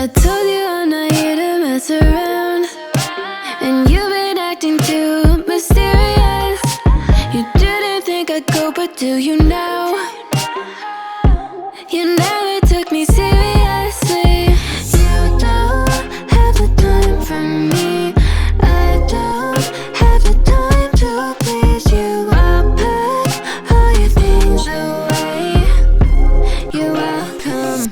I told you I'm not here to mess around, and you've been acting too mysterious. You didn't think I'd go, but do you now? You never took me seriously. You don't have the time for me. I don't have the time to please you. I'll pack all your things away. You're welcome.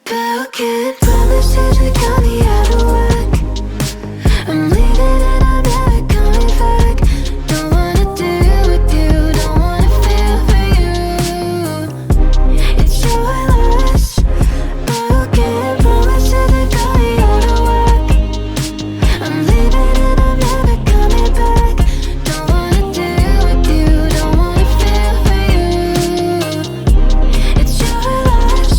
Broken promises that got me out of work. I'm leaving and I'm never coming back. Don't wanna deal with you, don't wanna feel for you. It's your loss. Broken promises that got me out of work. I'm leaving and I'm never coming back. Don't wanna deal with you, don't wanna feel for you. It's your loss.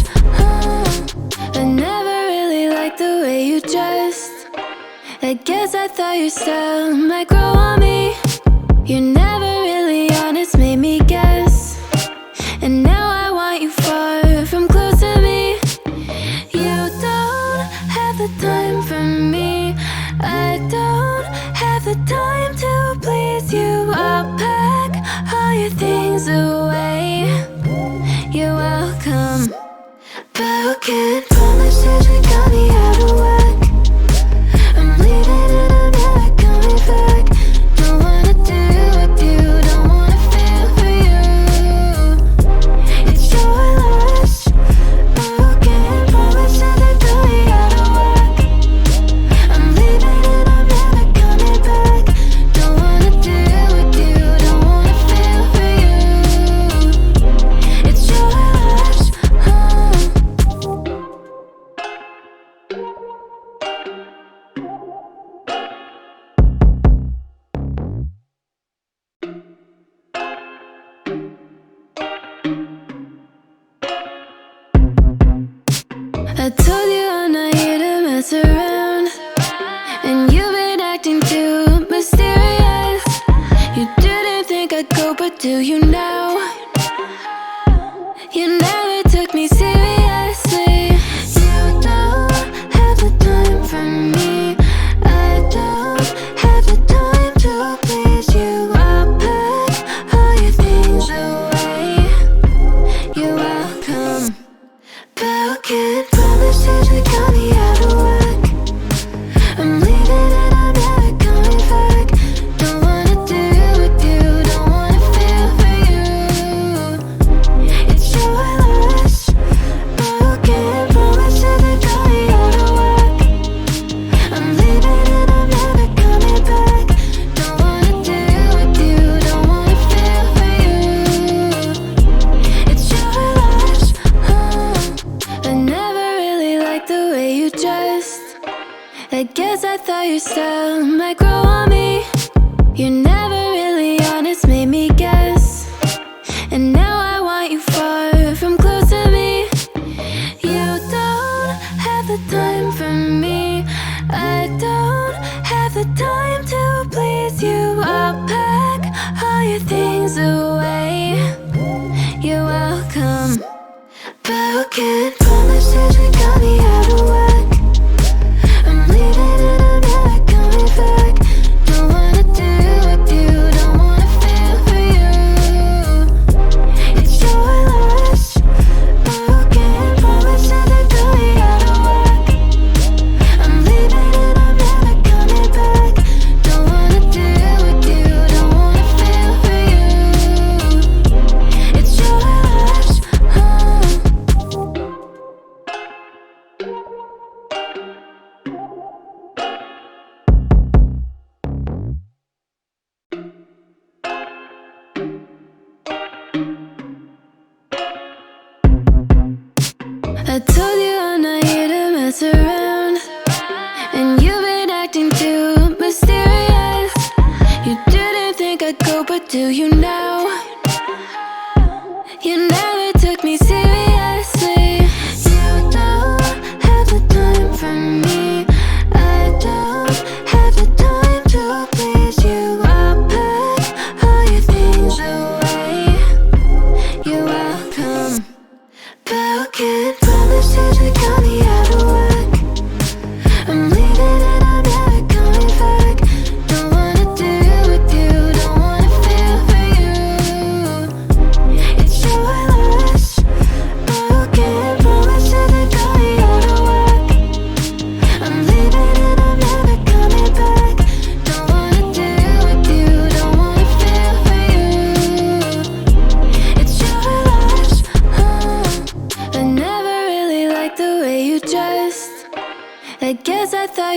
I never really liked the way you dressed. I guess I thought your style might grow on me. You're never really honest, made me guess. And now I want you far from close to me. You don't have the time for me. I don't have the time to please you. I'll pack all your things away. You're welcome. Broken promises that got me out of work. I'm leaving and I'm never coming back. Don't wanna deal with you, don't wanna feel for you. It's your loss. Broken promises that got me out of work. I'm leaving and I'm never coming back. Don't wanna deal with you, don't wanna feel for you. It's your loss. I told you I'm not here to mess around, and you've been acting too mysterious. You didn't think I'd go, but do you now? You never took me seriously. You don't have the time for me. I don't have the time to please you. I'll pack all your things away. You're welcome. Broken promises that got me out of work. I'm leaving and I'm never coming back. Don't wanna deal with you, don't wanna feel for you. It's your loss. Broken promises that got me out of work. I'm leaving and I'm never coming back. Don't wanna deal with you, don't wanna feel for you. It's your loss. I never really liked the way you dressed. I guess I thought your style might grow on me. You're never really honest, made me guess. And now I want you far from close to me. You don't have the time for me. I don't have the time to please you. I'll pack all your things away. You're welcome. Broken promises that got me out of work. I'm leaving and I'm never coming back. Don't wanna deal with you, don't wanna feel for you. It's your loss. Broken promises that got me out of work. I'm leaving and I'm never coming back. Don't wanna deal with you, don't wanna feel for you. It's your loss. I told you I'm not here to mess around, and you've been acting too mysterious. You didn't think I'd go, but do you now? You never took me seriously. You don't have the time for me. I don't have the time to please you. I'll pack all your things away. You're welcome. Broken promises that got me out of work.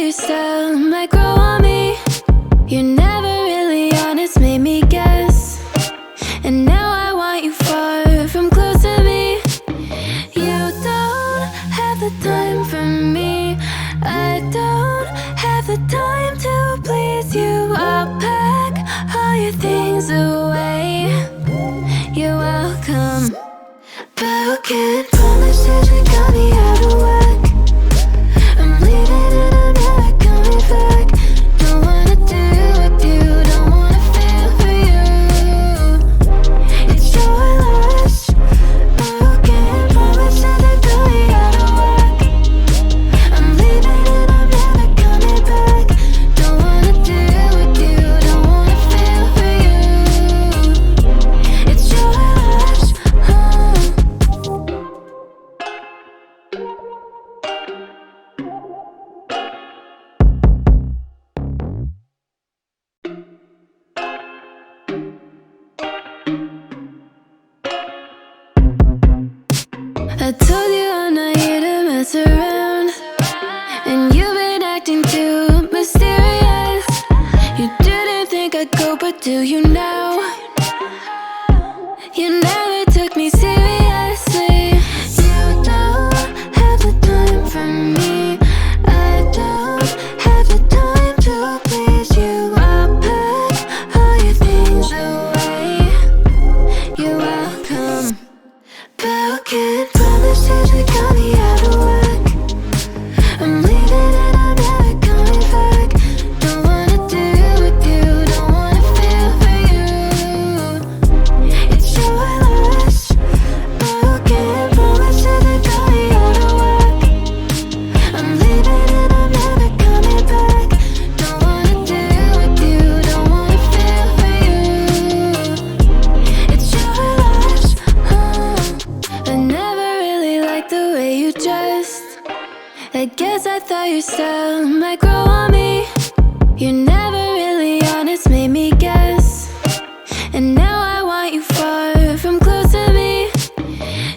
your style might grow on me. You're never really honest, made me guess. And now I want you far from close to me. You don't have the time for me. I don't have the time to please you. I'll pack all your things away. You're welcome. Broken promises, we got me out of whack. I'm leaving and I'm never coming back. Don't wanna do with you, don't wanna feel for you. It's your loss. Broken promises, we got me out of whack. I'm leaving and I'm never coming back. Don't wanna do with you, don't wanna feel for you. It's your loss. I told you I'm not here to mess around, and you've been acting too mysterious. You didn't think I'd go, but do you now? You never took me seriously. You don't have the time for me. I don't have the time to please you. I'll pack all your things away. You're welcome. Broken promises, we got me out of whack. I'm leaving and I'm never coming back. Don't wanna do with you, don't wanna feel for you. It's your loss. Broken promises, we got me out of whack. I'm leaving and I'm never coming back. Don't wanna do with you, don't wanna feel for you. It's your loss. I never really liked the way you dressed. I guess I thought your style might grow on me. You're never really honest, made me guess. And now I want you far from close to me.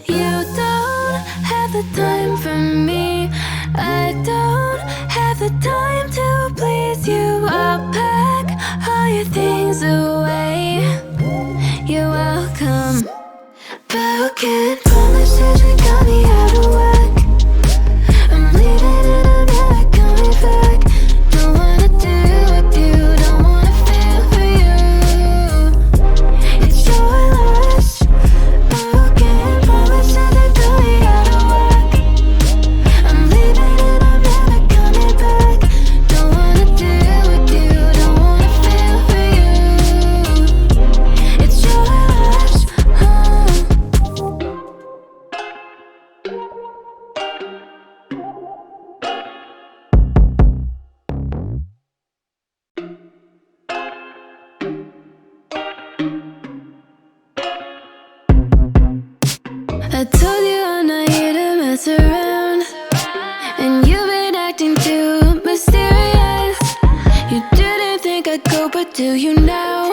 You don't have the time for me. I don't have the time to please you. I'll pack all your things away. You're welcome. Broken promises, we got me out of whack. I'm leaving and I'm never coming back. Don't wanna do with you, don't wanna feel for you. It's your loss. Broken promises, we got me out of whack. I'm leaving and I'm never coming back. Don't wanna do with you, don't wanna feel for you. It's your loss. I told you I'm not here to mess around, and you've been acting too mysterious. You didn't think I'd go, but do you now?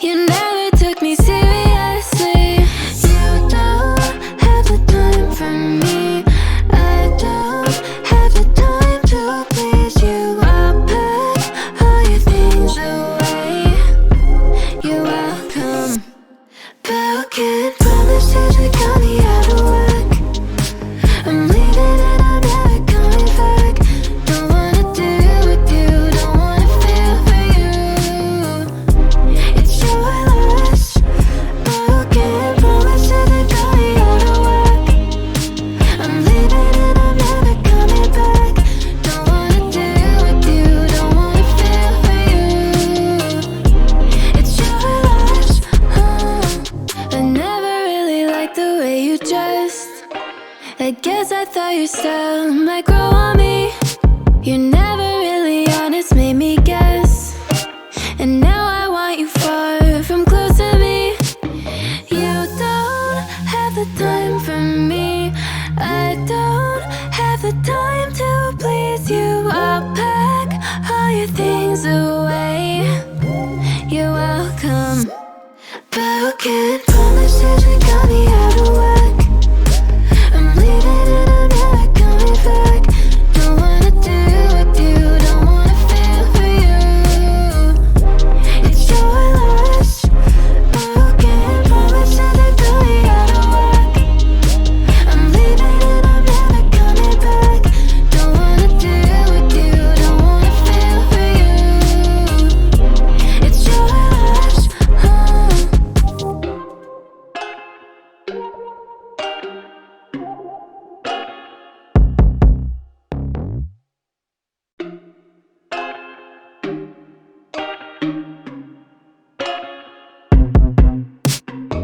You never took me seriously. You don't have the time for me. I don't have the time to please you. I'll pack all your things away. You're welcome. Broken promises, we got me out of whack. I'm leaving and I'm never coming back. Don't wanna do with you, don't wanna feel for you. It's your loss. Broken promises, we got me out of whack. I'm leaving and I'm never coming back. Don't wanna do with you, don't wanna feel for you. It's your loss. I never really liked the way you dressed. I guess I thought your style might grow on me. You're never really honest, made me guess. And now I want you far from close to me. You don't have the time for me. I don't have the time to please you. I'll pack all your things away. You're welcome. Broken promises, we got me out of whack. I'm leaving and I'm never coming back. Don't wanna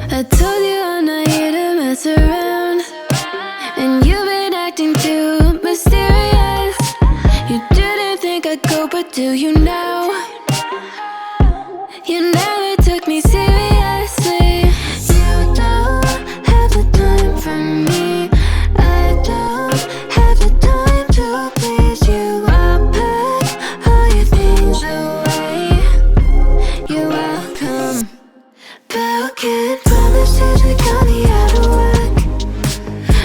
I told you I'm not here to mess around, and you've been acting too mysterious. You didn't think I'd go, but do you now? You never took me seriously. You don't have the time for me. I don't have the time to please you. I'll pack all your things away. You're welcome. Broken promises that got me out of work.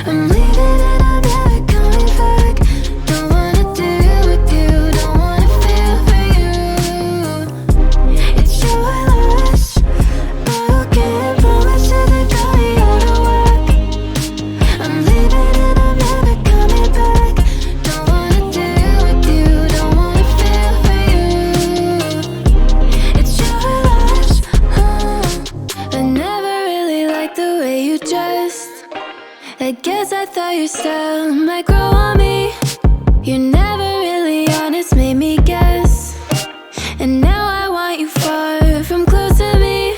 I'm leaving and I'm never coming back. Don't wanna deal with you, don't wanna feel for you. It's your loss. Broken promises that got me out of work. I'm leaving and I'm never coming back. Don't wanna deal with you, don't wanna feel for you. It's your loss. I never really liked the way you dressed. I guess I thought your style might grow on me. You're never really honest, made me guess. And now I want you far from close to me.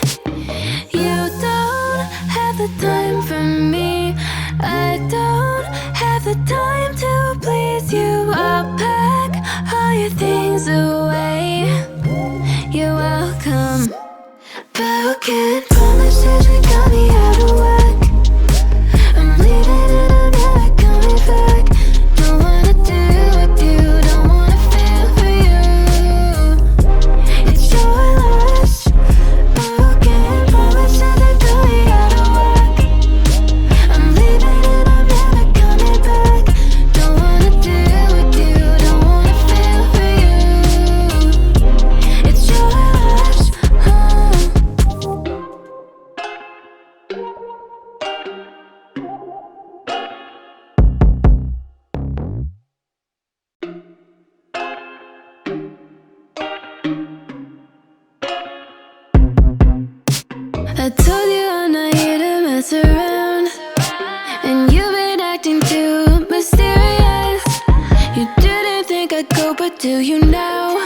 You don't have the time for me. I don't have the time to please you. I'll pack all your things away. You're welcome. Broken promises that got me out of work. I'm leaving and I'm never coming back. Don't wanna deal with you, don't wanna feel for you. It's your loss. Broken promises that got me out of work. I'm leaving and I'm never coming back. Don't wanna deal with you, don't wanna feel for you. It's your loss. I told you I'm not here to mess around, and you've been acting too mysterious. You didn't think I'd go, but do you now?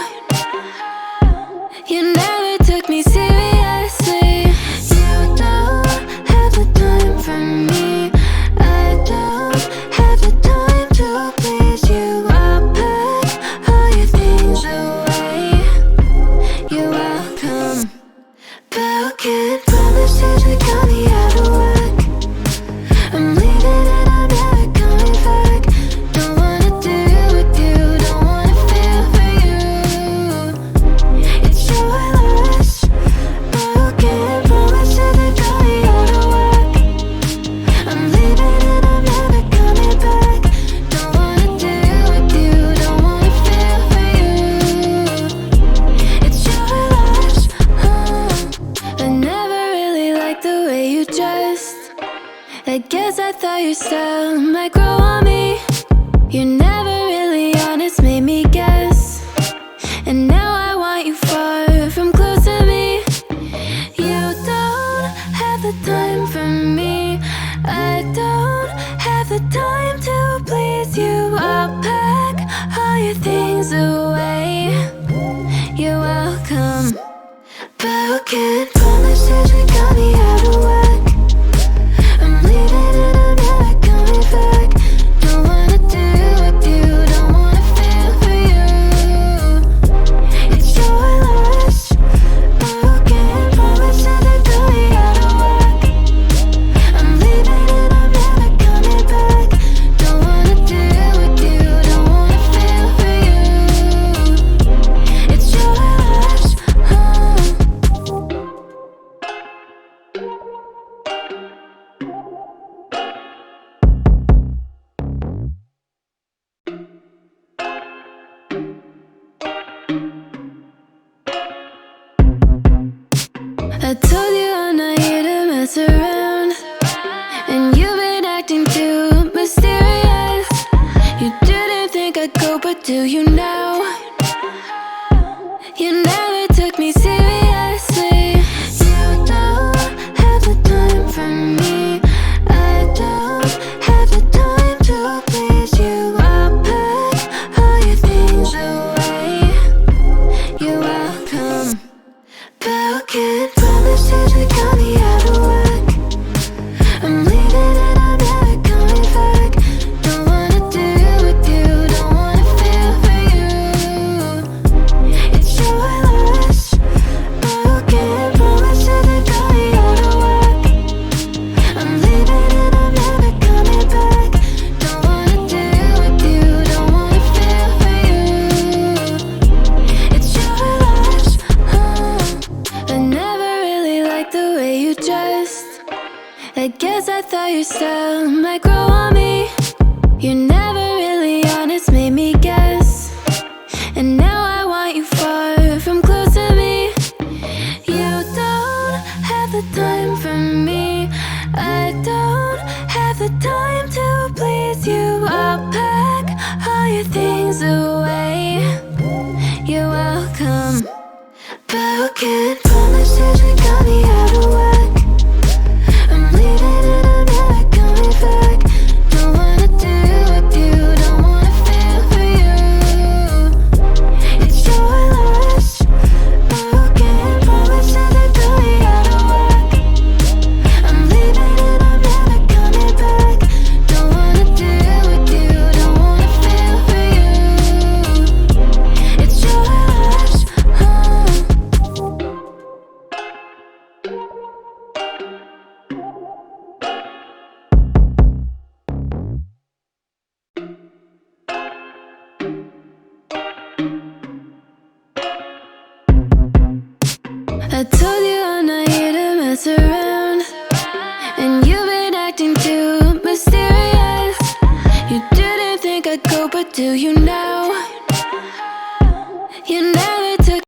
You never took me seriously. You don't have the time for me. I don't have the time to please you. I'll pack all your things away. You're welcome. Broken promises that got me out of work. I'm leaving and I'm never coming back. Don't wanna deal with you, don't wanna feel for you. It's your loss. Broken promises that got me out of work. I'm leaving and I'm never coming back. Don't wanna deal with you, don't wanna feel for you. It's your loss. I never really liked the way you dressed. I guess I thought your style might grow on me. You're never really honest, made me guess. And now I want you far from close to me. You don't have the time for me. I don't have the time to please you. I'll pack all your things away. You're welcome. Broken promises that got me out of work. I'm leaving and I'm never coming back. Don't wanna deal with you, don't wanna feel for you. It's your loss. Broken promises that got me out of work. I'm leaving and I'm never coming back. Don't wanna deal with you, don't wanna feel for you. It's your loss. I told you I'm not here to mess around, and you've been acting too mysterious. You didn't think I'd go, but do you now? You never took me seriously. You don't have the time for me. I don't have the time to please you. I'll pack all your things away. You're welcome. Broken promises that got me out of work. you dressed. I guess I thought your style might grow on me. You're never really honest, made me guess. And now I want you far from close to me. You don't have the time for me. I don't have the time to please you. I'll pack all your things away. You're welcome, but can't promise you got me out of whack. I'm leaving and I'm never coming back. Don't wanna do with you, don't wanna feel for you. It's your loss, but can't promise you got me out of whack. I'm leaving and I'm never coming back. Don't wanna do with you, don't wanna feel for you. It's your loss, I told you I'm not here to mess around, and you've been acting too mysterious. You didn't think I'd go, but do you now? You never